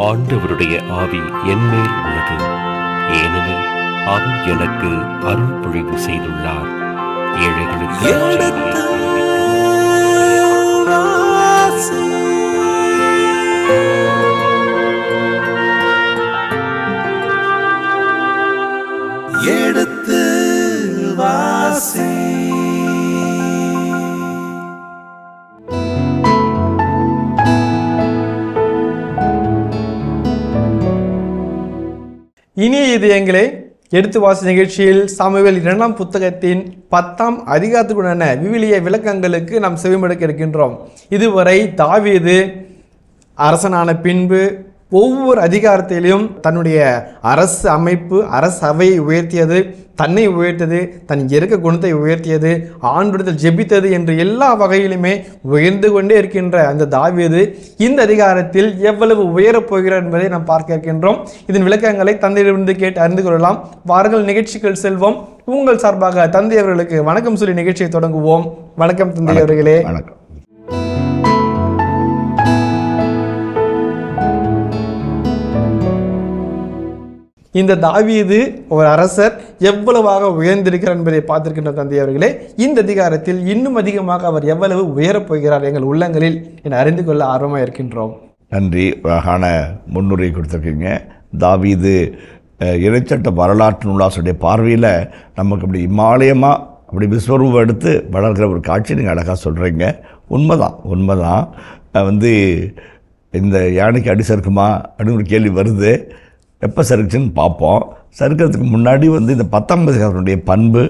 ஆண்டவருடைய ஆவி என்மேல் உள்ளது, ஏனெனில் அவர் எனக்கு அருள் பொழிவு செய்துள்ளார். ஏழைகளுக்கு எடுத்து வாசி. இனிய இதயங்களே, எடுத்து வாசி நிகழ்ச்சியில் சாமுவேல் 2ஆம் புத்தகத்தின் 10ஆம் அதிகாரத்துக்குடான விவிலிய விளக்கங்களுக்கு நாம் செவிமடுக்க இருக்கின்றோம். இதுவரை தாவீது அரசனான பின்பு ஒவ்வொரு அதிகாரத்திலும் தன்னுடைய அரசு அமைப்பு, அரசு அவையை உயர்த்தியது, தன்னை உயர்த்தது, தன் இறக்க குணத்தை உயர்த்தியது, ஆண்டவரிடத்தில் ஜெபித்தது என்று எல்லா வகையிலுமே உயர்ந்து கொண்டே இருக்கின்ற அந்த தாவீது இந்த அதிகாரத்தில் எவ்வளவு உயரப் போகிறார் என்பதை நாம் பார்க்க இருக்கின்றோம். இதன் விளக்கங்களை தந்தையிலிருந்து கேட்டு அறிந்து கொள்ளலாம். வாருங்கள், நிகழ்ச்சிகள் செல்வோம். உங்கள் சார்பாக தந்தை அவர்களுக்கு வணக்கம் சொல்லி நிகழ்ச்சியை தொடங்குவோம். வணக்கம் தந்தை அவர்களே. வணக்கம். இந்த தாவீது ஒரு அரசர் எவ்வளவாக உயர்ந்திருக்கிறார் என்பதை பார்த்திருக்கின்ற தந்தை அவர்களே, இந்த அதிகாரத்தில் இன்னும் அதிகமாக அவர் எவ்வளவு உயரப் போகிறார் எங்கள் உள்ளங்களில் என அறிந்து கொள்ள ஆர்வமாக இருக்கின்றோம். நன்றி. அழகான முன்னுரை கொடுத்துருக்கீங்க. தாவீது இறைச்சட்ட வரலாற்று நூலாசுடைய பார்வையில் நமக்கு அப்படி இமாலயமாக அப்படி விஸ்வரூபம் எடுத்து வளர்கிற ஒரு காட்சி நீங்கள் அழகாக சொல்கிறீங்க. உண்மைதான். இந்த யானைக்கு அடி சறுக்குமா அப்படின்னு ஒரு கேள்வி வருது. எப்போ சறுக்குச்சுன்னு பார்ப்போம். சறுக்கிறதுக்கு முன்னாடி இந்த 10ஆம் அதிகாரத்தினுடைய பண்பு,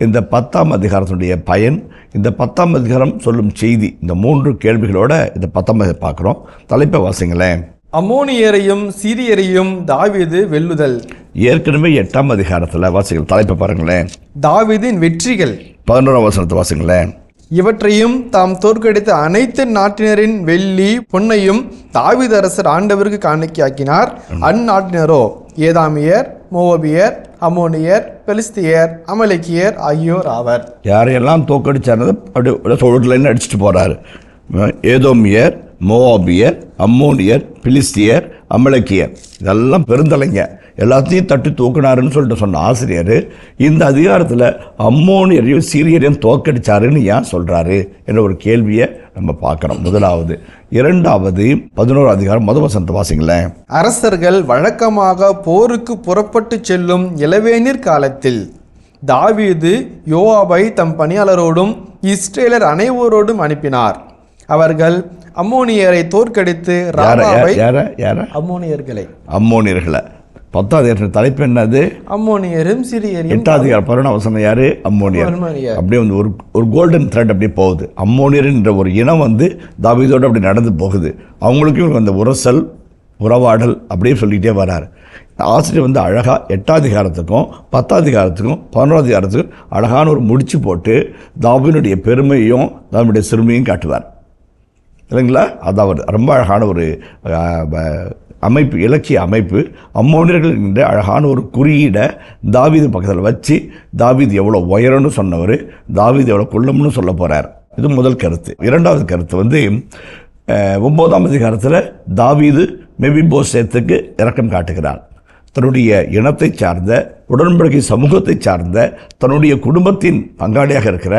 இந்த 10ஆம் அதிகாரத்தினுடைய பயன், இந்த 10ஆம் அதிகாரம் சொல்லும் செய்தி, இந்த 3 கேள்விகளோட இந்த 10ஆம் அதிகாரம் பார்க்குறோம். தலைப்பை வாசிங்களேன். அம்மோனியரையும் சீரியரையும் தாவீது வெல்லுதல். ஏற்கனவே 8ஆம் அதிகாரத்தில் வாசிங்கள். தலைப்பை பாருங்களேன். தாவீதின் வெற்றிகள். 11ஆம் வசனத்தை வாசிங்களேன். இவற்றையும் தாம் தோற்கடித்த அனைத்து நாட்டினரின் வெள்ளி பொன்னையும் தாவீது அரசர் ஆண்டவருக்கு காணிக்கையாக்கினார். அந்நாட்டினரோ ஏதாமியர், மோவாபியர், அம்மோனியர், பெலிஸ்தியர், அமலேக்கியர் ஆகியோர் ஆவர். யாரையெல்லாம் தோற்கடிச்சாரு அப்படி சொல்லிட்டு அடிச்சுட்டு போறாரு. ஏதோமியர், மோவாபியர், அம்மோனியர், பிலிஸ்தியர், அமலேக்கியர், இதெல்லாம் பெருந்தலைங்க. எல்லாத்தையும் தட்டி தூக்கினாருன்னு சொல்லிட்டு சொன்ன ஆசிரியர் இந்த அதிகாரத்தில் அம்மோனியரையும் சீரியரையும் தோற்கடிச்சாருன்னு ஏன் சொல்கிறாரு என்ற ஒரு கேள்வியை நம்ம பார்க்குறோம். முதலாவது. இரண்டாவது 11ஆம் அதிகாரம் முதல் வசனத்தை வாசிங்களேன். அரசர்கள் வழக்கமாக போருக்கு புறப்பட்டு செல்லும் இளவேநீர் காலத்தில் தாவீது யோவாபை தம் பணியாளரோடும் இஸ்ரேலர் அனைவரோடும் அனுப்பினார். அவர்கள் அம்மோனியரை தோற்கடித்து அம்மோனியர்களை 10ஆம் அதிகாரத்தின் தலைப்பு என்னது? அம்மோனியரும் சீரியரும். 8ஆம் அதிகாரம் 11ஆம் வசனம் யாரு? அம்மோனியர். அப்படியே ஒரு கோல்டன் த்ரெட் அப்படியே போகுது. அம்மோனியர் என்ற ஒரு இனம் தாவீதோடு அப்படி நடந்து போகுது. அவங்களுக்கும் அந்த உரசல், உறவாடல் அப்படியே சொல்லிகிட்டே வராரு. ஆசிரியர் அழகாக 8ஆம் அதிகாரத்துக்கும் 10ஆம் அதிகாரத்துக்கும் 11ஆம் அதிகாரத்துக்கும் அழகான ஒரு முடிச்சு போட்டு தாவீதுடைய பெருமையும் தாவீதுடைய சிறுமையும் காட்டுவார் இல்லைங்களா? அதாவது ரொம்ப அழகான ஒரு அமைப்பு, இலக்கிய அமைப்பு. அம்மோனியர்கள் என்ற அழகான ஒரு குறியீடை தாவீது பக்கத்தில் வச்சு தாவீது எவ்வளோ உயரம்னு சொன்னவர், தாவீது எவ்வளோ குள்ளம்னு சொல்ல போகிறார். இது முதல் கருத்து. இரண்டாவது கருத்து 9ஆம் அதிகாரத்தில் தாவீது மெபிபோசேத்துக்கு இரக்கம் காட்டுகிறார். தன்னுடைய இனத்தை சார்ந்த, உடன்படிக்கை சமூகத்தை சார்ந்த, தன்னுடைய குடும்பத்தின் பங்காளியாக இருக்கிற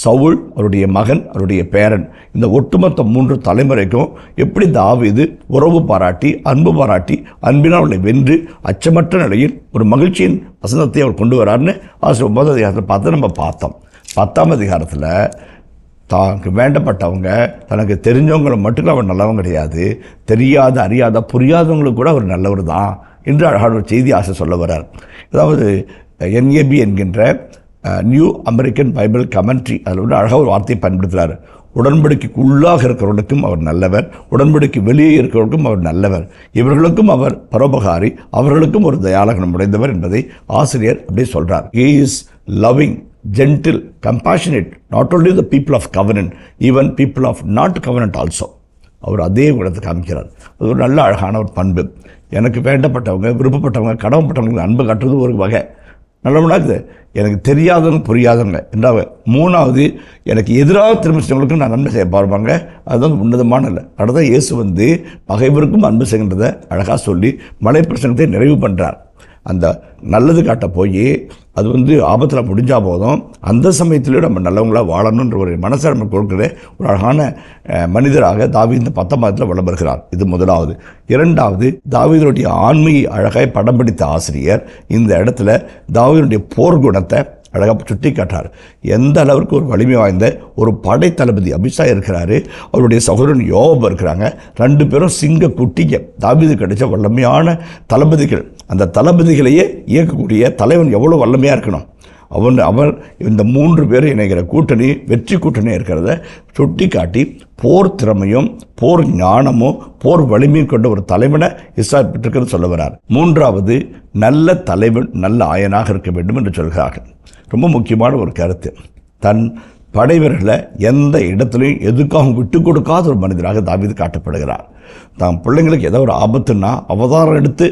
சவுல், அவருடைய மகன், அவருடைய பேரன், இந்த ஒட்டுமொத்த 3 தலைமுறைக்கும் எப்படி தாவீது உறவு பாராட்டி, அன்பு பாராட்டி, அன்பினால் அவளை வென்று அச்சமற்ற நிலையில் ஒரு மகிழ்ச்சியின் வசனத்தை அவர் கொண்டு வரார்னு ஆசிரியர் 9ஆம் அதிகாரத்தில் பார்த்து நம்ம பார்த்தோம். 10ஆம் அதிகாரத்தில் தனக்கு வேண்டப்பட்டவங்க, தனக்கு தெரிஞ்சவங்களை மட்டும் அவர் நல்லவங்க கிடையாது, தெரியாத, அறியாத, புரியாதவங்களுக்கு கூட அவர் நல்லவர் தான் என்று அழகான ஒரு செய்தி ஆசை சொல்ல வர்றார். அதாவது NAB என்கின்ற நியூ அமெரிக்கன் பைபிள் கமெண்ட்ரி அதில் அழகாக ஒரு வார்த்தையை பயன்படுத்துகிறார். உடன்படிக்கைக்கு உள்ளாக இருக்கிறவர்களுக்கும் அவர் நல்லவர், உடன்படிக்கை வெளியே இருக்கிறவர்களுக்கும் அவர் நல்லவர், இவர்களுக்கும் அவர் பரோபகாரி, அவர்களுக்கும் ஒரு தயாளகுணம் உடைந்தவர் என்பதை ஆசிரியர் அப்படியே சொல்கிறார். He is loving, gentle, compassionate, not only the people of covenant, even people of not covenant also. அவர் அதே குணத்தை காமிக்கிறார். அது ஒரு நல்ல அழகான ஒரு பண்பு. எனக்கு வேண்டப்பட்டவங்க, விருப்பப்பட்டவங்க, கடமைப்பட்டவங்களுக்கு அன்பு காட்டுறது ஒரு வகை. நல்லவனாக்குது, எனக்கு தெரியாதவங்க புரியாதவங்க என்றாங்க. மூணாவது, எனக்கு எதிராக திரும்பிச்சவங்களுக்கும் நான் நன்மை செய்ய பாருப்பாங்க. அதுதான் உன்னதமான இல்லை. அடுத்த இயேசு வந்து பகைவருக்கும் அன்பு செய்கின்றதை அழகாக சொல்லி மலை பிரசங்கத்தை நிறைவு பண்ணுறார். அந்த நல்லது காட்ட போய் அது வந்து ஆபத்தில் முடிஞ்சால் போதும், அந்த சமயத்திலேயே நம்ம நல்லவங்களாக வாழணுன்ற ஒரு மனசை நம்ம கொடுக்குற ஒரு அழகான மனிதராக தாவீது இந்த 19 வளம் வருகிறார். இது முதலாவது. இரண்டாவது, தாவீதுடைய ஆண்மையை அழகாய் படம் பிடித்த ஆசிரியர் இந்த இடத்துல தாவீதுடைய போர் குணத்தை அழகாக சுட்டி காட்டார். எந்த அளவுக்கு ஒரு வலிமை வாய்ந்த ஒரு படை தளபதி அபிஷாய் இருக்கிறாரு, அவருடைய சகோதரன் யோவாப் இருக்கிறாங்க. 2 பேரும் சிங்க குட்டிங்க. தாவீது கிடைச்ச வல்லமையான தளபதிகள். அந்த தளபதிகளையே இயக்கக்கூடிய தலைவன் எவ்வளோ வல்லமையாக இருக்கணும். அவர் இந்த 3 பேரும் இணைகிற கூட்டணி வெற்றி கூட்டணி இருக்கிறத சுட்டி காட்டி போர் திறமையும் போர் ஞானமும் போர் வலிமையும் கொண்ட ஒரு தலைவனை இஸ்ராயேல் பெற்றிருக்கிறது சொல்ல வரார். மூன்றாவது, நல்ல தலைவன் நல்ல ஆயனாக இருக்க வேண்டும் என்று சொல்கிறார்கள். ரொம்ப முக்கியமான ஒரு கருத்து. தன் படைவர்களை எந்த இடத்துலையும் எதுக்காகவும் விட்டு கொடுக்காத ஒரு மனிதராக தாவீது காட்டப்படுகிறார். தான் பிள்ளைங்களுக்கு ஏதோ ஒரு ஆபத்துன்னா அவதாரம் எடுத்து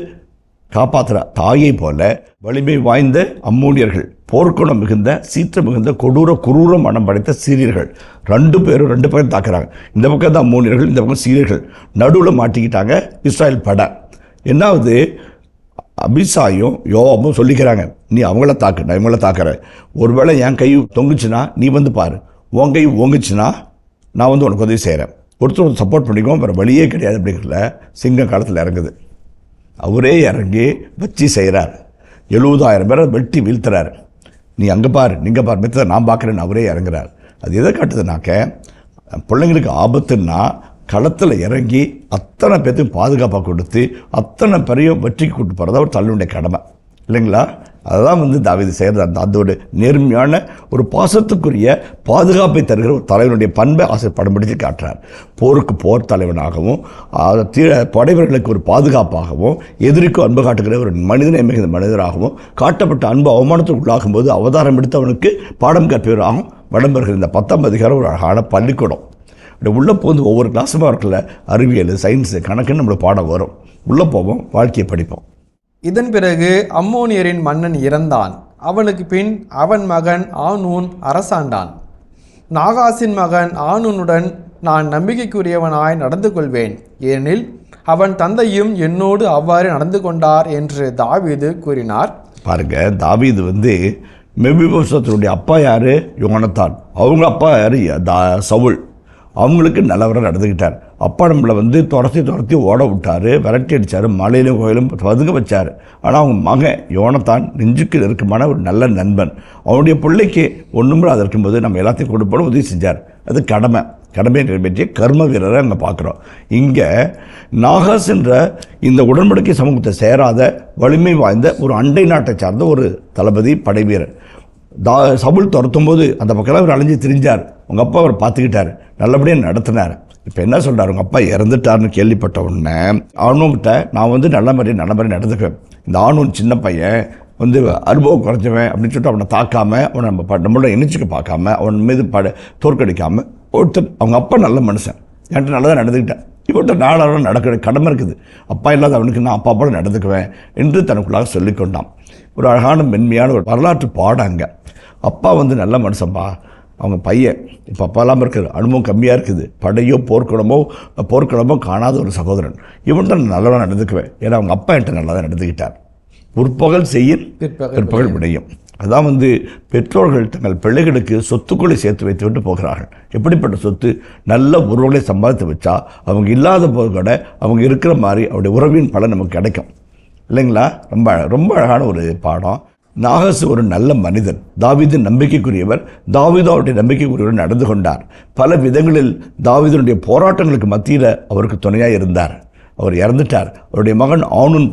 காப்பாற்றுற தாயை போல வலிமை வாய்ந்த அம்மோனியர்கள், போர்க்குணம் மிகுந்த சீற்றம் மிகுந்த கொடூர மனம் படைத்த சீரியர்கள் 2 பேரும் 2 பக்கம் தாக்குறாங்க. இந்த பக்கம் தான் அம்மோனியர்கள், இந்த பக்கம் சீரியர்கள். நடுவில் மாட்டிக்கிட்டாங்க இஸ்ராயேல் படை. என்னாவது, அபிசாயும் யோவாபும் சொல்லிக்கிறாங்க, நீ அவங்கள தாக்கு, நான் இவங்கள தாக்குறேன். ஒருவேளை என் கை தொங்குச்சுன்னா நீ வந்து பாரு, உன் கை ஓங்குச்சுன்னா நான் வந்து உனக்கு உதவி செய்கிறேன். ஒருத்தர் சப்போர்ட் பண்ணிக்குவோம், வேறு வழியே கிடையாது. அப்படிங்கிறதுல சிங்கம் காலத்தில் இறங்குது. அவரே இறங்கி வச்சு செய்கிறார். 70,000 பேரை வெட்டி வீழ்த்துறாரு. நீ அங்கே பாரு, நீங்கள் பாரு, மித்ததை நான் பார்க்குறேன்னு அவரே இறங்குறார். அது எதை காட்டுதுனாக்க, பிள்ளைங்களுக்கு ஆபத்துன்னா களத்தில் இறங்கி அத்தனை பேர்த்துக்கு பாதுகாப்பாக கொடுத்து அத்தனை பேரையும் வெற்றிக்கு கூட்டு போகிறது அவர் தன்னுடைய கடமை இல்லைங்களா? அதுதான் வந்து தாவீது செய்கிறது. அந்த ஒரு நேர்மையான ஒரு பாசத்துக்குரிய பாதுகாப்பை தருகிற ஒரு தலைவனுடைய பண்பை ஆசிரியர் படம் பிடித்து காட்டுறார். போருக்கு போர் தலைவனாகவும் படைவர்களுக்கு ஒரு பாதுகாப்பாகவும் எதிரிக்கும் அன்பு காட்டுகிற ஒரு மனிதனை மிகுந்த மனிதராகவும் காட்டப்பட்ட அன்பு அவமானத்துக்கு உள்ளாகும் போது அவதாரம் எடுத்து அவனுக்கு பாடம் கற்பவராகவும் வடம் வருகிற இந்த 10ஆம் அதிகாரம் ஒரு அழகான பள்ளிக்கூடம். அப்படி உள்ளே போது ஒவ்வொரு கிளாஸுமாக இருக்கல, அறிவியல், சயின்ஸு, கணக்குன்னு நம்மளுக்கு பாடம் வரும். உள்ளே போவோம், வாழ்க்கையை படிப்போம். இதன் பிறகு அம்மோனியரின் மன்னன் இறந்தான். அவனுக்கு பின் அவன் மகன் ஆனூன் அரசாண்டான். நாகாசின் மகன் ஆனூனுடன் நான் நம்பிக்கைக்குரியவனாய் நடந்து கொள்வேன், ஏனெனில் அவன் தந்தையும் என்னோடு அவ்வாறு நடந்து கொண்டார் என்று தாவீது கூறினார். பாருங்க, தாவீது வந்து மெபிபோசத்துடைய அப்பா யார்? யோனத்தான். அவங்க அப்பா யார்? சவுல். அவங்களுக்கு நல்லவராக நடந்துக்கிட்டார். அப்பா நம்மளை வந்து துரத்தி ஓட விட்டார், விரட்டி அடித்தார், மலையிலும் கோயிலும் பதுங்க வச்சார். ஆனால் அவங்க மகன் யோனத்தான் நெஞ்சுக்கு நெருக்கமான ஒரு நல்ல நண்பன். அவனுடைய பிள்ளைக்கு ஒன்றுமே அது இருக்கும்போது நம்ம எல்லாத்தையும் கொடுப்போம், உதவி செஞ்சார். அது கடமையை நிறைவேற்றிய கர்ம வீரரை அங்கே பார்க்குறோம். இங்கே நாகாஸ் என்ற இந்த உடன்படிக்கை சமூகத்தை சேராத வலிமை வாய்ந்த ஒரு அண்டை நாட்டை சார்ந்த ஒரு தளபதி படை வீரர். சவுல் துரத்தும் போது அந்த பக்கம் அவர் அலைஞ்சு திரிஞ்சார். உங்கள் அப்பா அவர் பார்த்துக்கிட்டார், நல்லபடியாக நடத்தினார். இப்போ என்ன சொல்கிறார்? உங்கள் அப்பா இறந்துட்டார்னு கேள்விப்பட்ட உடனே ஆணுங்கிட்ட நான் வந்து நல்ல மாதிரி நடந்துக்குவேன். இந்த ஆணும் சின்ன பையன் வந்து அனுபவம் குறைஞ்சவன் அப்படின்னு சொல்லிட்டு அவனை தாக்காமல், அவனை நம்மளோட இணைச்சிக்க பார்க்காம, அவன் மீது தோற்கடிக்காமல் ஒருத்தர் அவங்க அப்பா நல்ல மனுஷன், என்கிட்ட நல்லதாக நடந்துக்கிட்டேன், இவர்கிட்ட நாளாக நடக்கிற கடமை இருக்குது, அப்பா இல்லாத அவனுக்கு நான் அப்பா போல நடந்துக்குவேன் என்று தனக்குள்ளாக சொல்லிக்கொண்டான். ஒரு அழகான மென்மையான ஒரு வரலாற்று பாடம். அங்கே அப்பா வந்து நல்ல மனுஷன்பா, அவங்க பையன் இப்போ அப்பா இல்லாமல் இருக்குது, அனுபவம் கம்மியாக இருக்குது, படையோ போர்க்களமோ காணாத ஒரு சகோதரன், இவன்கிட்ட நான் நல்லவனாக நடந்துக்குவேன், ஏன்னா அவங்க அப்பா என்கிட்ட நல்லா தான் நடந்துக்கிட்டார். முற்பகல் செய்ய பிற்பகல் விடையும். அதான் வந்து பெற்றோர்கள் தங்கள் பிள்ளைகளுக்கு சொத்துக்களை சேர்த்து வைத்து விட்டு போகிறார்கள். எப்படிப்பட்ட சொத்து? நல்ல உறவுகளை சம்பாதித்து வச்சா அவங்க இல்லாத போது கூட அவங்க இருக்கிற மாதிரி அவருடைய உறவின் பலன் நமக்கு கிடைக்கும் இல்லைங்களா? ரொம்ப அழகான ஒரு பாடம். நாகாஸ் ஒரு நல்ல மனிதன், தாவீது நம்பிக்கைக்குரியவர். தாவீது அவருடைய நம்பிக்கைக்குரியவர் நடந்து கொண்டார். பல விதங்களில் தாவீதுடைய போராட்டங்களுக்கு மத்தியில் அவருக்கு துணையாக இருந்தார். அவர் இறந்துட்டார். அவருடைய மகன் ஆனூன்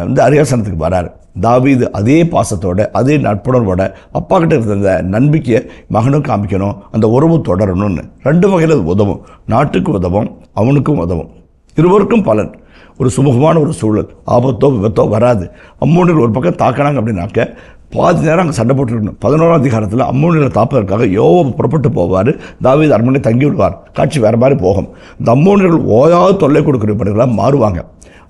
வந்து அரியாசனத்துக்கு வரார். தாவீது அதே பாசத்தோட அதே நட்புணர்வோட அப்பா கிட்ட இருந்த நம்பிக்கையை மகனும் காமிக்கணும், அந்த உறவு தொடரணும்னு 2 வகையில் உதவும். நாட்டுக்கு உதவும், அவனுக்கும் உதவும். இருவருக்கும் பலன். ஒரு சுமூகமான ஒரு சூழல், ஆபத்தோ விபத்தோ வராது. அம்மோனியர்கள் ஒரு பக்கம் தாக்கினாங்க அப்படின்னாக்க பாதி நேரம் அங்கே சண்டை போட்டுருக்கணும். 11ஆம் அதிகாரத்தில் அம்மோனியர்களை தாப்பதற்காக யோவாப் புறப்பட்டு போவார். தாவீது அரண்மனை தங்கி விடுவார். காட்சி வேறு மாதிரி போகும். இந்த அம்மோனியர்கள் ஓயாவது தொல்லை கொடுக்கிறவர்களாக மாறுவாங்க.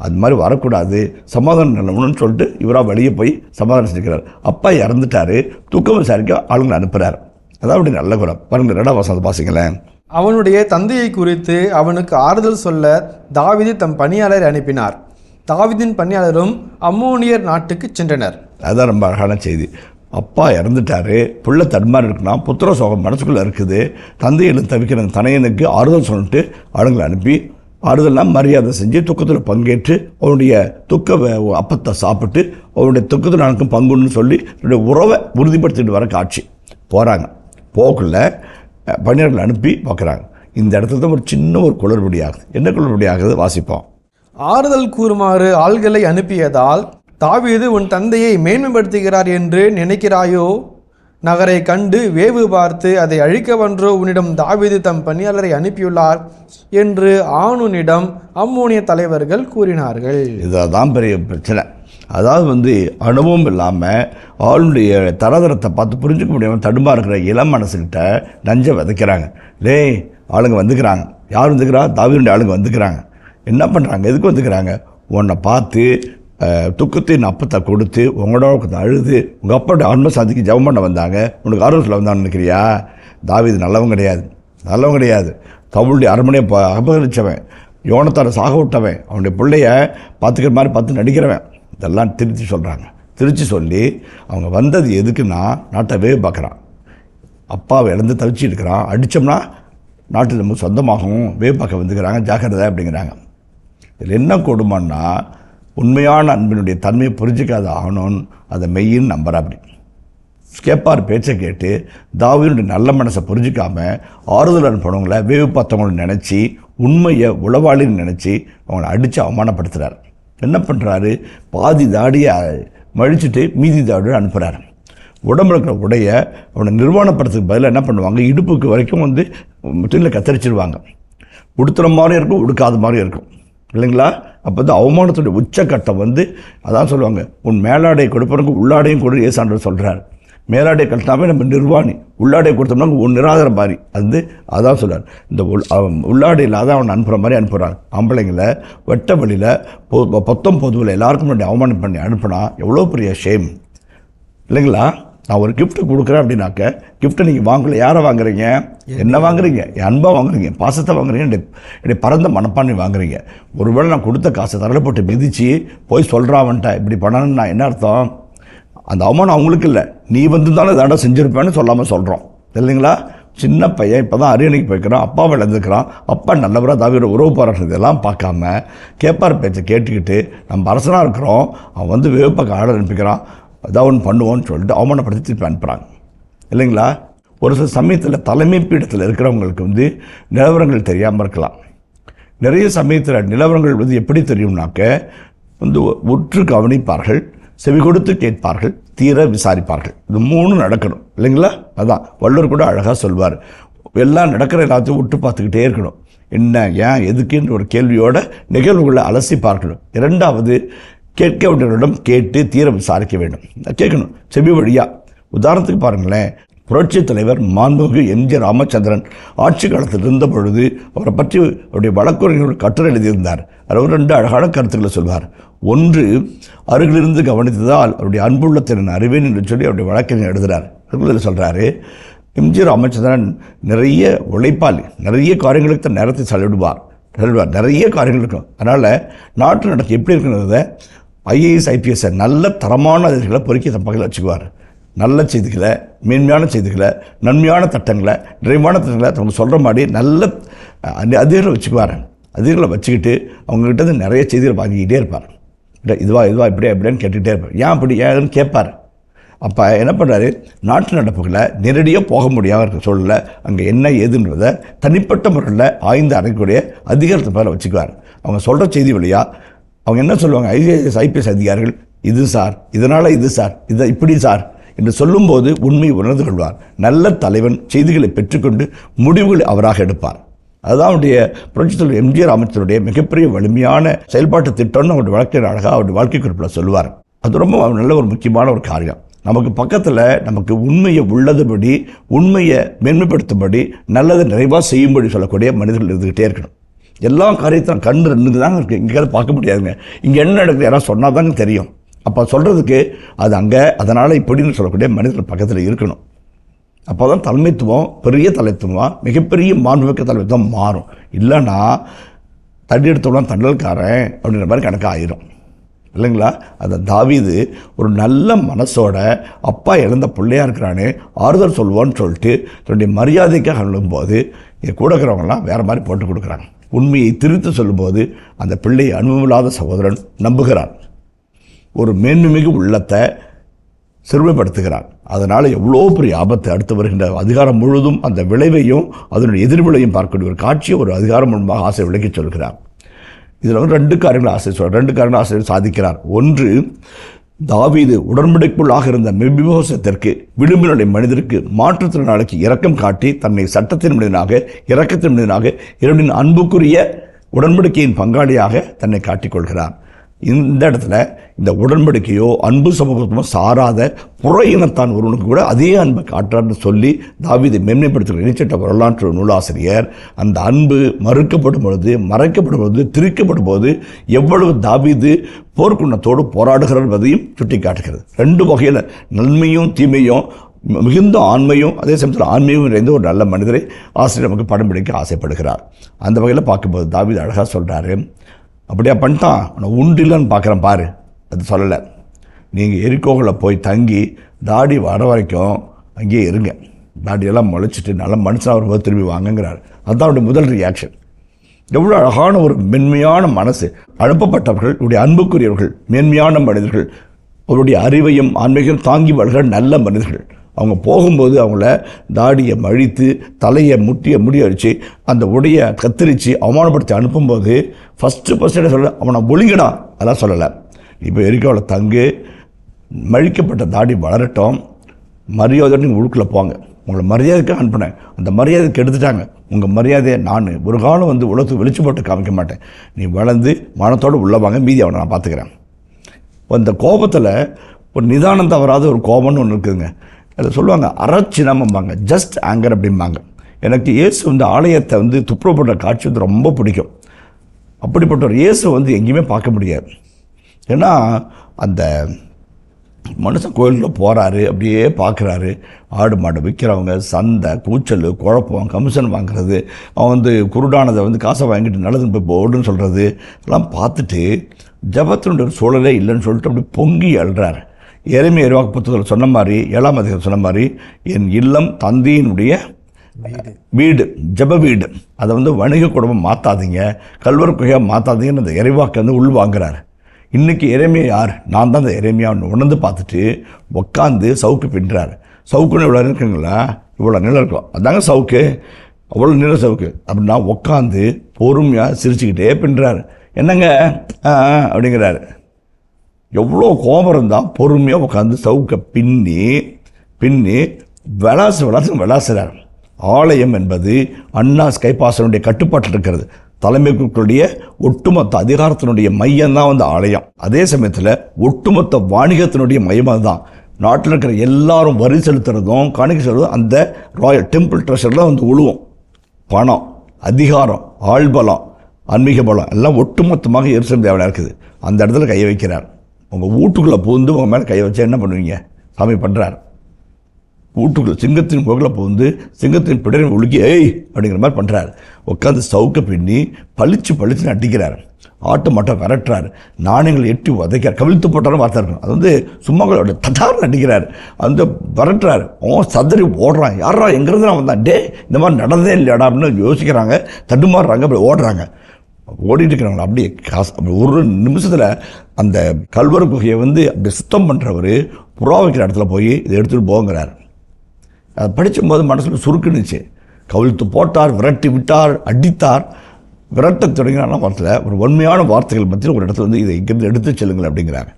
அது மாதிரி வரக்கூடாது, சமாதானம் நிலவணும்னு சொல்லிட்டு இவராக வெளியே போய் சமாதானம் செஞ்சுக்கிறார். அப்பா இறந்துட்டாரு, துக்கம் விசாரிக்க ஆளுங்களை அனுப்புகிறார். அதான் அப்படி நல்ல குணம். பாருங்கள் 2ஆம் வசனத்தை வாசிங்களேன். அவனுடைய தந்தையை குறித்து அவனுக்கு ஆறுதல் சொல்ல தாவீது தம் பணியாளரை அனுப்பினார். தாவீதின் பணியாளரும் அம்மோனியர் நாட்டுக்கு சென்றனர். அதுதான் ரொம்ப அழகான செய்தி. அப்பா இறந்துட்டாரு, புள்ள தடுமாறி இருக்குன்னா, புத்திர சோகம் மனசுக்குள்ளே இருக்குது. தந்தையிலும் தவிக்கிற தனையனுக்கு ஆறுதல் சொல்லிட்டு ஆளுங்களை அனுப்பி ஆறுதல்லாம் மரியாதை செஞ்சு துக்கத்தில் பங்கேற்று அவனுடைய துக்க அப்பத்தை சாப்பிட்டு அவனுடைய துக்கத்தில் எனக்கும் பங்குன்னு சொல்லி என்னுடைய உறவை உறுதிப்படுத்திட்டு வர காட்சி போகிறாங்க. போக்குள்ள பணியாளர்கள் அனுப்பி பார்க்குறாங்க. இந்த இடத்துல தான் ஒரு சின்ன ஒரு குளறுபடி ஆகுது. என்ன குளறுபடி ஆகுது வாசிப்போம். ஆறுதல் கூறுமாறு ஆள்களை அனுப்பியதால் தாவீது உன் தந்தையை மேன்மைப்படுத்துகிறார் என்று நினைக்கிறாயோ? நகரை கண்டு வேவு பார்த்து அதை அழிக்கவென்றோ உன்னிடம் தாவீது தம் பணியாளரை அனுப்பியுள்ளார் என்று ஆணுனிடம் அம்மோனிய தலைவர்கள் கூறினார்கள். இதுதான் பெரிய பிரச்சனை. அதாவது அனுபவம் இல்லாமல் ஆளுடைய தரதரத்தை பார்த்து புரிஞ்சுக்க முடியாமல் தடுமா இருக்கிற இளம் மனசுக்கிட்ட நஞ்சை விதைக்கிறாங்க. ஆளுங்க வந்துக்கிறாங்க. யார் வந்துக்கிறா? தாவீதுடைய ஆளுங்க வந்துக்கிறாங்க. என்ன பண்ணுறாங்க? எதுக்கு வந்துக்கிறாங்க? உன்னை பார்த்து துக்கத்தின் அப்பத்தை கொடுத்து உங்களோட அழுது உங்கள் அப்பாவோட ஆன்ம சாந்திக்கு ஜெபம் பண்ண வந்தாங்க. உனக்கு ஆர்வத்தில் வந்தான்னு நினைக்கிறியா? தாவீது நல்லவன் கிடையாது. சவுலுடைய அரண்மனையை அபகரித்தவன், யோனத்தாரை சாக விட்டவன், அவனுடைய பிள்ளைய பார்த்துக்கிற மாதிரி பார்த்து நடிக்கிறவன். இதெல்லாம் திருச்சி சொல்லி அவங்க வந்தது எதுக்குன்னா நாட்டை வேவு பார்க்குறான். அப்பாவை இழந்து தவிச்சு இருக்கிறான். அடித்தோம்னா நாட்டு நம்ம சொந்தமாகவும் வேவு பார்க்க வந்துக்கிறாங்க, ஜாக்கிரதை அப்படிங்கிறாங்க. இதில் என்ன கொடுமைன்னா, உண்மையான அன்பினுடைய தன்மையை புரிஞ்சிக்காத ஆனோன்னு அதை மெய்யின்னு நம்புறா. அப்படி கேட்பார் பேச்சை கேட்டு தாவீதுடைய நல்ல மனசை புரிஞ்சிக்காம ஆறுதல் அனுப்பினவங்களை வேவு பார்த்தவங்களை நினச்சி உண்மையை உளவாளின்னு நினச்சி அவங்கள அடித்து அவமானப்படுத்துகிறார். என்ன பண்ணுறாரு? பாதி தாடியை மழிச்சுட்டு மீதி தாடியை அனுப்புகிறார். உடம்புல இருக்கிற உடைய அவனை நிர்வாணப்படுத்துறதுக்கு பதிலாக என்ன பண்ணுவாங்க? இடுப்புக்கு வரைக்கும் முற்றில கத்தரிச்சிருவாங்க. உடுத்துற மாதிரியும் இருக்கும், உடுக்காத மாதிரியும் இருக்கும், இல்லைங்களா? அப்போ அவமானத்துடைய உச்சக்கட்டம் அதான் சொல்லுவாங்க, உன் மேலாடை கொடுப்பவனுக்கு உள்ளாடையும் கொடு ஏசாண்டவர் சொல்கிறார். மேலாடை கட்டினாவே நம்ம நிர்வாணி, உள்ளாடை கொடுத்தோம்னா உன் நிராதர மாதிரி அதான் சொல்கிறார். இந்த உள்ளாடையில் தான் அவனை அனுப்புகிற மாதிரி அனுப்புகிறாங்க. ஆம்பளைங்களை வெட்ட வழியில் 19 எல்லாருக்கும் முன்னாடி அவமானம் பண்ணி அனுப்புனா எவ்வளோ பெரிய ஷேம், இல்லைங்களா? நான் ஒரு கிஃப்ட்டு கொடுக்குறேன் அப்படின்னாக்க கிஃப்ட்டை நீங்கள் வாங்கலை. யாரை வாங்குறீங்க? என்ன வாங்குறீங்க? என் அன்பாக வாங்குறீங்க, பாசத்தை வாங்குறீங்க, என்னுடைய பரந்த மனப்பான்மை வாங்குறீங்க. ஒருவேளை நான் கொடுத்த காசை தரலை போட்டு மிதித்து போய் சொல்கிறான்ட்ட இப்படி பண்ணணும்னு நான் என்ன அர்த்தம்? அந்த அவமானம் அவங்களுக்கு இல்லை, நீ தானே இதாண்ட செஞ்சுருப்பேன்னு சொல்லாமல் சொல்கிறோம், இல்லைங்களா? சின்ன பையன் இப்போ தான் அரியணைக்கு போய்க்கிறான், அப்பாவை இழந்துக்கிறான். அப்பா நல்லவராக தாவீது உறவு பாராட்டுறது எல்லாம் பார்க்காம கேட்பார் பேச்சை கேட்டுக்கிட்டு நம்ம அரசனாக இருக்கிறோம், அவன் வேப்பக்க ஆர்டர் அனுப்பிக்கிறான், அதான் ஒன்று பண்ணுவோன்னு சொல்லிட்டு அவமானப்படுத்தி திருப்பி அனுப்புகிறாங்க, இல்லைங்களா? ஒரு சில சமயத்தில் தலைமை பீடத்தில் இருக்கிறவங்களுக்கு நிலவரங்கள் தெரியாமல் இருக்கலாம். நிறைய சமயத்தில் நிலவரங்கள் எப்படி தெரியும்னாக்க உற்று கவனிப்பார்கள், செவி கொடுத்து கேட்பார்கள், தீர விசாரிப்பார்கள். இது 3 நடக்கணும், இல்லைங்களா? அதான் வள்ளுவர் கூட அழகாக சொல்வார், எல்லாம் நடக்கிற எல்லாத்தையும் விட்டு பார்த்துக்கிட்டே இருக்கணும். என்ன, ஏன், எதுக்குன்ற ஒரு கேள்வியோட நிகழ்வுகளை அலசி பார்க்கணும். 2வது கேட்க வேண்டியவரிடம் கேட்டு தீர விசாரிக்க வேண்டும். கேட்கணும் செவி வழியாக. உதாரணத்துக்கு பாருங்களேன், புரட்சித் தலைவர் மாண்புமிகு எம்.ஜி. ராமச்சந்திரன் ஆட்சி காலத்தில் இருந்த பொழுது அவரை பற்றி அவருடைய வழக்குரைஞர்கள் கட்டுரை எழுதியிருந்தார். அவர் 2 அழகான கருத்துக்களை சொல்வார். ஒன்று, அருகிலிருந்து கவனித்ததால் அவருடைய அன்புள்ளத்தின் அறிவேன் என்று சொல்லி அவருடைய வழக்கறிஞர் எழுதுகிறார். அதில் சொல்கிறாரு, எம்.ஜி. ராமச்சந்திரன் நிறைய உழைப்பாளி, நிறைய காரியங்களுக்கு தான் நேரத்தை செலவிடுவார், நிறைய காரியங்கள் இருக்கும். அதனால் நாட்டு நடக்க எப்படி இருக்குன்றத IAS IPS நல்ல தரமான அதிகளை பொறுக்கி தன் பக்கத்தில் வச்சுக்குவார். நல்ல செய்திகளை, மேன்மையான செய்திகளை, நன்மையான திட்டங்களை, நிறைவான திட்டங்களை அவங்க சொல்கிற மாதிரி நல்ல அதிகளை வச்சுக்குவார். அதிகளை வச்சுக்கிட்டு அவங்ககிட்ட நிறைய செய்திகளை வாங்கிக்கிட்டே இருப்பார். இதுவா இப்படின்னு கேட்டுக்கிட்டே இருப்பார். ஏன் அப்படி ஏன்னு கேட்பார். அப்போ என்ன பண்ணுறாரு, நாட்டு நடப்புகளை நேரடியாக போக முடியாமல் இருக்க சூழலில் அங்கே என்ன ஏதுன்றதை தனிப்பட்ட முறையில் ஆய்ந்து அடையக்கூடிய அதிகாரத்தை மேலே வச்சுக்குவார். அவங்க சொல்கிற செய்தி வழியாக அவங்க என்ன சொல்லுவாங்க, IAS IPS அதிகாரிகள் இது சார், இதனால் இது சார், இதை இப்படி சார் என்று சொல்லும்போது உண்மையை உணர்ந்து கொள்வார். நல்ல தலைவன் செய்திகளை பெற்றுக்கொண்டு முடிவுகளை அவராக எடுப்பார். அதுதான் அவருடைய புரட்சித்தலைவர் எம்ஜிஆர் அமைச்சருடைய மிகப்பெரிய வலிமையான செயல்பாட்டு திட்டம்னு அவருடைய வாழ்க்கை அழகாக அவருடைய வாழ்க்கை குறிப்பில் சொல்லுவார். அது ரொம்ப நல்ல ஒரு முக்கியமான ஒரு காரியம். நமக்கு பக்கத்தில் நமக்கு உண்மையை உள்ளதுபடி, உண்மையை மேன்மைப்படுத்தும்படி, நல்லதை நிறைவாக செய்யும்படி சொல்லக்கூடிய மனிதர்கள் இருந்துக்கிட்டே இருக்கணும். எல்லா காரியத்தையும் கண் ரெண்டு தாங்க இருக்குது, இங்கே பார்க்க முடியாதுங்க. இங்கே என்ன நடக்குது யாராவது சொன்னால் தாங்க தெரியும். அப்போ சொல்கிறதுக்கு அது அங்கே, அதனால் இப்படின்னு சொல்லக்கூடிய மனிதர்கள் பக்கத்தில் இருக்கணும். அப்போ தான் தலைமைத்துவம், பெரிய தலைமைத்துவம், மிகப்பெரிய மாண்புமிக்க தலைமைத்துவம் மாறும். இல்லைன்னா தடி எடுத்தோம்னா தண்டல்காரன் அப்படின்ற மாதிரி கணக்கு ஆயிரும் இல்லைங்களா? அந்த தாவீது ஒரு நல்ல மனசோட அப்பா இழந்த பிள்ளையாக இருக்கிறானே ஆறுதல் சொல்லுவான்னு சொல்லிட்டு தன்னுடைய மரியாதைக்காக சொல்லும்போது என் கூட இருக்கிறவங்களாம் வேறு மாதிரி போட்டு கொடுக்குறாங்க. உண்மையை திரித்து சொல்லும்போது அந்த பிள்ளையை அனுபவமில்லாத சகோதரன் நம்புகிறான். ஒரு மேன்மைமிகு உள்ளத்தை சிறுமைப்படுத்துகிறான். அதனால் எவ்வளோ பெரிய ஆபத்து அடுத்து வருகின்ற அதிகாரம் முழுதும் அந்த விளைவையும் அதனுடைய எதிர்விளையும் பார்க்கக்கூடிய ஒரு காட்சியை ஒரு அதிகாரம் மூலமாக ஆசை விளக்கி சொல்கிறார். இதில் வந்து 2 காரியங்கள் ஆசை சொல்கிறார். 2 காரியங்கள் ஆசை சாதிக்கிறார். ஒன்று, தாவீது உடன்படிக்குள்ளாக இருந்த மெபிபோசத்திற்கு விளிம்பினுடைய மனிதருக்கு மாற்றுத்திறனாளிக்கு இரக்கம் காட்டி தன்னை சட்டத்தின் மனிதனாக, இரக்கத்தின் மனிதனாக, இரண்டின் அன்புக்குரிய உடன்படிக்கையின் பங்காளியாக தன்னை காட்டிக்கொள்கிறார். இந்த இடத்துல இந்த உடன்படிக்கையோ அன்பு சமூகமோ சாராத புற இனத்தான் ஒருவனுக்கு கூட அதே அன்பை காட்டுறான்னு சொல்லி தாவீதை மேன்மைப்படுத்துகிற இணைச்சட்ட வரலாற்று நூலாசிரியர் அந்த அன்பு மறுக்கப்படும் பொழுது, மறைக்கப்படும் பொழுது, திரிக்கப்படும் போது எவ்வளவு தாவீது போர்க்குணத்தோடு போராடுகிறார் என்பதையும் சுட்டி காட்டுகிறது. 2 வகையில் நன்மையும் தீமையும், மிகுந்த ஆண்மையும் அதே சமயத்தில் ஆண்மையும் நிறைந்த ஒரு நல்ல மனிதரை ஆசிரியர் நமக்கு படம் பிடிக்க ஆசைப்படுகிறார். அந்த வகையில் பார்க்கும்போது தாவீது அழகாக சொல்கிறாரு, அப்படியா பண்ணிட்டான், நான் உண்டு இல்லைன்னு பார்க்குறேன் பாரு. அது சொல்லலை, நீங்கள் எரிக்கோவில் போய் தங்கி தாடி வர வரைக்கும் அங்கேயே இருங்க, தாடியெல்லாம் முளைச்சிட்டு நல்ல மனுஷனாக வரும்போது திரும்பி வாங்குங்கிறார். அதுதான் அவருடைய முதல் ரியாக்ஷன். எவ்வளோ அழகான ஒரு மென்மையான மனசு. அனுப்பப்பட்டவர்கள், இவருடைய அன்புக்குரியவர்கள், மேன்மையான மனிதர்கள், அவருடைய அறிவையும் ஆன்மீகம் தாங்கி வாழ்கிற நல்ல மனிதர்கள். அவங்க போகும்போது அவங்கள தாடியை மழித்து தலையை முடிய வச்சு அந்த உடையை கத்திரிச்சு அவமானப்படுத்தி அனுப்பும்போது ஃபஸ்ட்டு சொல்ல அவனை ஒழுங்கினா அதெல்லாம் சொல்லலை. இப்போ எரிக்கோவில் தங்கு, மழிக்கப்பட்ட தாடி வளரட்டும், மரியாதை நீங்கள் உழுக்குள்ள போங்க, உங்களை மரியாதைக்காக அனுப்பினேன், அந்த மரியாதைக்கு எடுத்துட்டாங்க, உங்கள் மரியாதையை நான் ஒரு காலம் வந்து உலகத்துக்கு வெளிச்சு போட்டு காமிக்க மாட்டேன், நீ வளர்ந்து மனத்தோடு உள்ளே வாங்க, மீதி அவனை நான் பார்த்துக்கிறேன். அந்த கோபத்தில் ஒரு நிதானம் தவறாத ஒரு கோபம்னு ஒன்று இருக்குதுங்க. அதில் சொல்லுவாங்க அறச்சினம்பாங்க, ஜஸ்ட் ஆங்கர் அப்படிம்பாங்க. எனக்கு இயேசு வந்து ஆலயத்தை வந்து துப்புரவுப்படுற காட்சி வந்து ரொம்ப பிடிக்கும். அப்படிப்பட்ட ஒரு இயேசு வந்து எங்கேயுமே பார்க்க முடியாது. ஏன்னா அந்த மனுஷன் கோயிலுக்குள்ளே போகிறாரு, அப்படியே பார்க்குறாரு, ஆடு மாடு விற்கிறவங்க, சந்தை, கூச்சல், குழப்பம், கமிஷன் வாங்குறது, அவன் வந்து குருடானதை வந்து காசை வாங்கிட்டு நல்லதுன்னு போய் போடுன்னு சொல்கிறது எல்லாம் பார்த்துட்டு ஜபத்தினுடைய ஒரு சூழலே இல்லைன்னு சொல்லிட்டு அப்படி பொங்கி அழுறாரு. எரேமியா இறைவாக்கு புத்தகத்தில் சொன்ன மாதிரி 7ஆம் அதிகாரம் சொன்ன மாதிரி, என் இல்லம் தந்தையினுடைய வீடு, ஜப வீடு, அதை வந்து வணிக குடும்பம் மாற்றாதீங்க, கல்வர் குகையாக மாற்றாதீங்கன்னு அந்த இறைவாக்கு வந்து உள்வாங்கிறார். இன்றைக்கி எரேமியா யார்? நான் தான் அந்த எரேமியான்னு உணர்ந்து பார்த்துட்டு உட்காந்து சவுக்கு பின்னுறாரு. சவுக்குன்னு இவ்வளோ இருக்குங்களா, இவ்வளோ நிலம் இருக்கும், அதாங்க சவுக்கு, அவ்வளோ நில சவுக்கு அப்படின்னா உட்காந்து பொறுமையாக சிரிச்சுக்கிட்டே பின்னுறாரு. என்னங்க அப்படிங்கிறாரு. எவ்வளோ கோபம் இருந்தால் பொறுமையாக உட்காந்து சவுக்கை பின்னி விளாசுறார். ஆலயம் என்பது அண்ணா ஸ்கைபாசனுடைய கட்டுப்பாட்டில் இருக்கிறது. தலைமைக்குரிய ஒட்டுமொத்த அதிகாரத்தினுடைய மையம்தான் வந்து ஆலயம். அதே சமயத்தில் ஒட்டுமொத்த வாணிகத்தினுடைய மையமாக தான் நாட்டில் இருக்கிற எல்லாரும் வரி செலுத்துறதும் காணிக்கை செலுத்துறதும் அந்த ராயல் டெம்பிள் ட்ரெஷரில் வந்து உழுவும். பணம், அதிகாரம், ஆள்பலம், ஆன்மீக பலம் எல்லாம் ஒட்டுமொத்தமாக எருசலேம் தேவையாக இருக்குது. அந்த இடத்துல கையை வைக்கிறார். உங்கள் வீட்டுக்குள்ளே புகுந்து உங்கள் மேலே கையை வச்சா என்ன பண்ணுவீங்க? சாமி பண்ணுறார். வீட்டுக்குள்ளே சிங்கத்தின் கோகில் புகுந்து சிங்கத்தின் பிடரை உலுக்கி ஏய் அப்படிங்கிற மாதிரி பண்ணுறாரு. உட்காந்து சவுக்க பின்னி பளிச்சுன்னு அடிக்கிறார். ஆட்டு மாட்டம் விரட்டுறாரு. நாணயங்களை எட்டி உதைக்கிறார். கவிழ்த்து போட்டாலும் வார்த்தை இருக்கணும். அது வந்து சும்மா தட்டார்னு அடிக்கிறார். அந்த விரட்டுறாரு. அவன் சதறி ஓடுறான். யாரா எங்கேருந்து நான் வந்தான், டே இந்த மாதிரி நடந்தே இல்லையாடா அப்படின்னு யோசிக்கிறாங்க, தடுமாறுறாங்க, அப்படி ஓடுறாங்க. ஓடிட்டு இருக்கிறாங்களா அப்படியே அப்படி ஒரு நிமிஷத்தில் அந்த கல்வர் குகையை வந்து அப்படி சுத்தம் பண்ணுறவர் புறா வைக்கிற இடத்துல போய் இதை எடுத்துகிட்டு போங்கிறார். அதை படிக்கும்போது மனசில் சுருக்குனுச்சு. கவிழ்த்து போட்டார், விரட்டி விட்டார், அடித்தார். விரட்ட தொடங்கினால வார்த்தையில் ஒரு உண்மையான வார்த்தைகள் மத்தியில் ஒரு இடத்துல வந்து இதை இங்கிருந்து எடுத்து செல்லுங்கள் அப்படிங்கிறாங்க.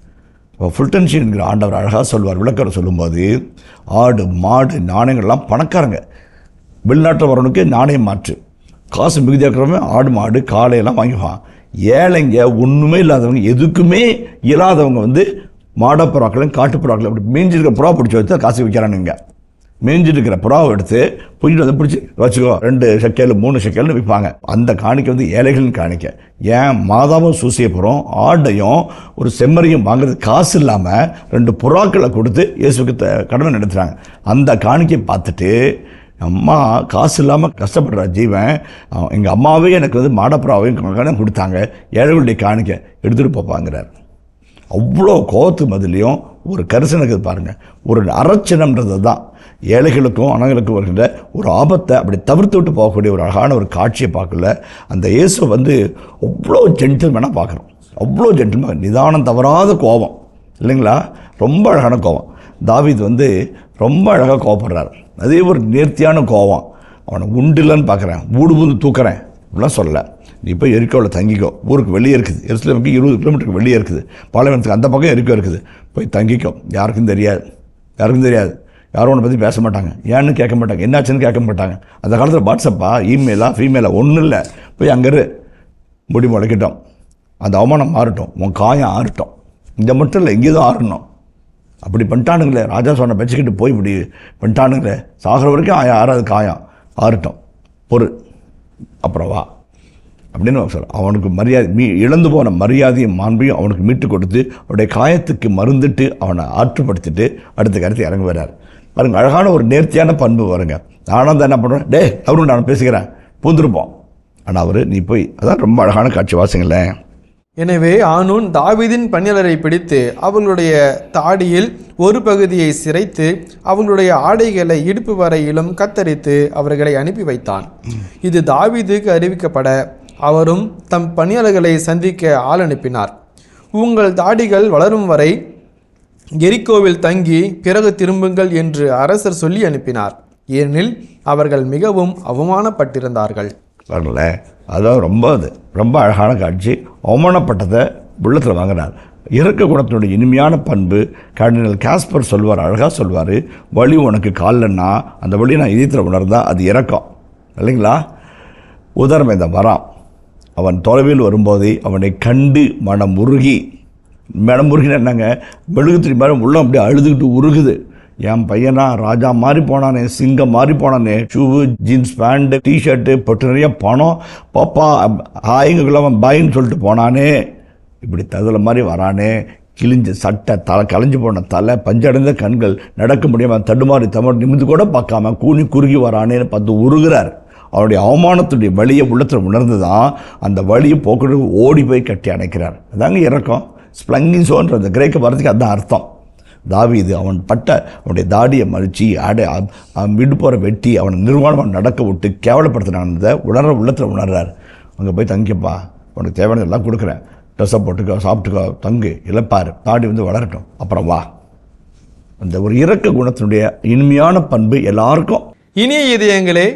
இப்போ ஃபுல்டன்ஷியன் என்கிற ஆண்டவர் அழகாக சொல்வார். விளக்கரை சொல்லும்போது ஆடு மாடு நாணயங்கள்லாம் பணக்காரங்க, வெளிநாட்டில் வரவனுக்கு நாணயம் மாற்று, காசு மிகுதியாக இருக்கிறவங்க ஆடு மாடு காளையெல்லாம் வாங்கிப்பான். ஏழைங்க ஒன்றுமே இல்லாதவங்க, எதுக்குமே இல்லாதவங்க வந்து மாடப்புறாக்களையும் காட்டுப்புறாக்களையும் அப்படி மேய்ஞ்சிருக்கிற புறா பிடிச்சி வச்சு காசு விற்கிறானுங்க. மேய்ஞ்சிட்டு இருக்கிற புறாவை எடுத்து போயிட்டு வந்து பிடிச்சி வச்சுக்கோ 2 ஷெக்கேல் 3 ஷெக்கேல்னு விற்பாங்க. அந்த காணிக்கை வந்து ஏழைகளின் காணிக்கை. ஏன் மாதாவும் சூசியப்புறம் ஆடையும் ஒரு செம்மறியும் வாங்குறது காசு இல்லாமல் 2 புறாக்களை கொடுத்து இயேசுக்கு கடமை நடத்துகிறாங்க. அந்த காணிக்கையை பார்த்துட்டு அம்மா காசு இல்லாமல் கஷ்டப்படுற ஜீவன், எங்கள் அம்மாவே எனக்கு வந்து மாடப்புறாவையும் கொடுத்தாங்க, ஏழைகளுடைய காணிக்கை எடுத்துகிட்டு போப்பாங்கிறார். அவ்வளோ கோவத்துக்கு பதிலையும் ஒரு கரிசனுக்கு பாருங்கள். ஒரு அறச்சினம்ன்றது தான் ஏழைகளுக்கும் அனங்களுக்கும் வருகின்ற ஒரு ஆபத்தை அப்படி தவிர்த்து விட்டு போகக்கூடிய ஒரு அழகான ஒரு காட்சியை பார்க்கல. அந்த இயேசு வந்து அவ்வளோ ஜென்டில்மேனாக பார்க்குறோம். அவ்வளோ ஜென்டில்மேன், நிதானம் தவறாத கோபம் இல்லைங்களா? ரொம்ப அழகான கோபம். தாவீது வந்து ரொம்ப அழகாக கோபப்படுறார். அதே ஒரு நேர்த்தியான கோபம். அவனை உண்டில்லன்னு பார்க்குறேன், ஊடு பூந்து தூக்குறேன் அப்படிலாம் சொல்லலை. நீ போய் எரிக்கோவில் தங்கிக்கோ, ஊருக்கு வெளியே இருக்குது, எருசலேமுக்கு 20 கிலோமீட்டருக்கு வெளியே இருக்குது, பாலைவனத்துக்கு அந்த பக்கம் எரிக்கோ இருக்குது, போய் தங்கிக்கோ. யாருக்கும் தெரியாது, யாரும் உன்னை பற்றி பேச மாட்டாங்க, ஏன்னு கேட்க மாட்டாங்க, என்னாச்சுன்னு கேட்க மாட்டாங்க. அந்த காலத்தில் வாட்ஸ்அப்பா இமெயிலா ஃபீமெயிலா ஒன்றும் இல்லை. போய் அங்கே முடி முளைக்கட்டும், அந்த அவமானம் மாறட்டும், உன் காயம் ஆறட்டும். இந்த மட்டும் இல்லை, இங்கே தான் ஆறணும். அப்படி பண்ணிட்டானுங்களே, ராஜா சொன்ன வச்சுக்கிட்டு போய் இப்படி பண்ணிட்டானுங்களே, சாகிற வரைக்கும் ஆறாவது காயம் ஆறட்டும், பொறு, அப்புறம் வா அப்படின்னு சொல்ல. அவனுக்கு மரியாதை, இழந்து போன மரியாதையும் மாண்பையும் அவனுக்கு மீட்டு கொடுத்து அவனுடைய காயத்துக்கு மருந்துட்டு அவனை ஆற்றுப்படுத்திட்டு அடுத்த கருத்து இறங்க வர்றார். பாருங்க, அழகான ஒரு நேர்த்தியான பண்பு வருங்க. நானும் தான் என்ன பண்ணுறேன், டே அவரும் நான் பேசுகிறேன் பூந்துருப்போம். ஆனால் அவர் நீ போய், அதான் ரொம்ப அழகான காட்சி வாசிங்களேன். எனவே ஆனூன் தாவீதின் பணியாளரை பிடித்து அவர்களுடைய தாடியில் ஒரு பகுதியை சிரைத்து அவர்களுடைய ஆடைகளை இடுப்பு வரையிலும் கத்தரித்து அவர்களை அனுப்பி வைத்தான். இது தாவீதுக்கு அறிவிக்கப்பட அவரும் தம் பணியாளர்களை சந்திக்க ஆள் அனுப்பினார். உங்கள் தாடிகள் வளரும் வரை எரிக்கோவில் தங்கி பிறகு திரும்புங்கள் என்று அரசர் சொல்லி அனுப்பினார். ஏனெனில் அவர்கள் மிகவும் அவமானப்பட்டிருந்தார்கள். வரல, அதான் ரொம்ப அழகான காட்சி. அவமானப்பட்டதை உள்ளத்தில் வாங்கினார். இறக்க குணத்தினுடைய இனிமையான பண்பு கார்டினல் காஸ்பர் சொல்வார், அழகாக சொல்வார். வலி உனக்கு காலில்னா அந்த வழியை நான் இதயத்தில் உணர்ந்தால் அது இறக்கம் இல்லைங்களா? உதாரணம் இந்த வரான், அவன் தொலைவில் வரும்போதே அவனை கண்டு மனம் உருகின என்னங்க, மெழுகுத்திரி மாதிரி உள்ளே அப்படியே அழுதுகிட்டு உருகுது. என் பையனா ராஜா மாறி போனானே, சிங்கம் மாறி போனானே, ஷூவு ஜீன்ஸ் பேண்ட்டு டிஷர்ட்டு போட்டு நிறைய பணம், பாப்பா ஆயங்குள்ள அவன் பாயின்னு சொல்லிட்டு போனானே, இப்படி தகுதில மாதிரி வரானே, கிழிஞ்ச சட்டை, தலை கலைஞ்சு போன தலை, பஞ்சடைந்த கண்கள், நடக்க முடியாமல் தடுமாறி நிமிந்து கூட பார்க்காம கூனி குறுகி வரானேன்னு பார்த்து உருகிறார். அவருடைய அவமானத்துடைய வழியை உள்ளத்தில் உணர்ந்து தான் அந்த வழியை போக்குறது ஓடி போய் கட்டி அணைக்கிறார். அதாங்க இறக்கம். ஸ்ப்ளங்கிசோன்ற அந்த கிரேக்க வார்த்தைக்கு அதுதான் அர்த்தம். தாவீது அவன் அவனுடைய தாடியை மறித்து அவன் விடு போகிற வெட்டி அவனை நிர்வாணமாக நடக்க விட்டு கேவலப்படுத்தினான்றதை உள்ளத்தில் உணர்றார். அங்கே போய் தங்கிப்பா, உனக்கு தேவையானது எல்லாம் கொடுக்குறேன், ட்ரெஸ்ஸை போட்டுக்கோ, சாப்பிட்டுக்கோ, தங்கு, இழப்பார், தாடி வந்து வளரட்டும், அப்புறம் வா. அந்த ஒரு இறக்க குணத்தினுடைய இனிமையான பண்பு எல்லாருக்கும். இனிய இதயங்களே,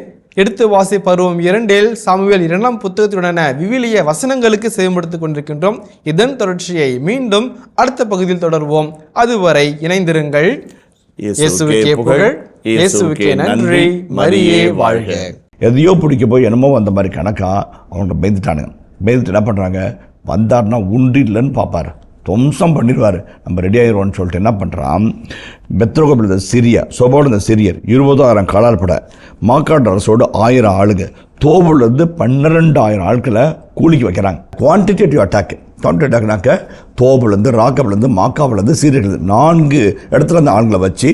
எடுத்து வாசி பருவம் 2 சாமுவேல் 2ஆம் புத்தகத்துடனான விவிலிய வசனங்களுக்கு செயல்படுத்திக் கொண்டிருக்கின்றோம். இதன் தொடர்ச்சியை மீண்டும் அடுத்த பகுதியில் தொடர்வோம். அதுவரை இணைந்திருங்கள். இயேசுவுக்கே புகழ், இயேசுவுக்கே நன்றி, மரியே வாழ்க. எதையோ பிடிக்க போய் என்னமோ அந்த மாதிரி கணக்கா அவங்க பயந்துட்டானுங்க. பயந்துட்டு என்ன பண்ணுறாங்க, வந்தார்னா உண்டு இல்லைன்னு பார்ப்பார், துவம்சம் பண்ணிடுவார், நம்ம ரெடி ஆயிடுவோன்னு சொல்லிட்டு என்ன பண்ணுறான், பெத்ரோகோபில் இந்த சிரியா சோபாவில் இந்த சிரியர் 20,000 காலாள்பட, மாக்காட்டு அரசோடு 1000 ஆளுங்க, தோபுலேருந்து 12,000 ஆட்களை கூலிக்கு வைக்கிறாங்க. குவான்டிடேட்டிவ் அட்டாக்னாக்க தோபுலேருந்து, ராக்கப்லேருந்து, மாக்காவிலேருந்து, சீரியர்லேருந்து 4 இடத்துல அந்த ஆளுங்களை வச்சு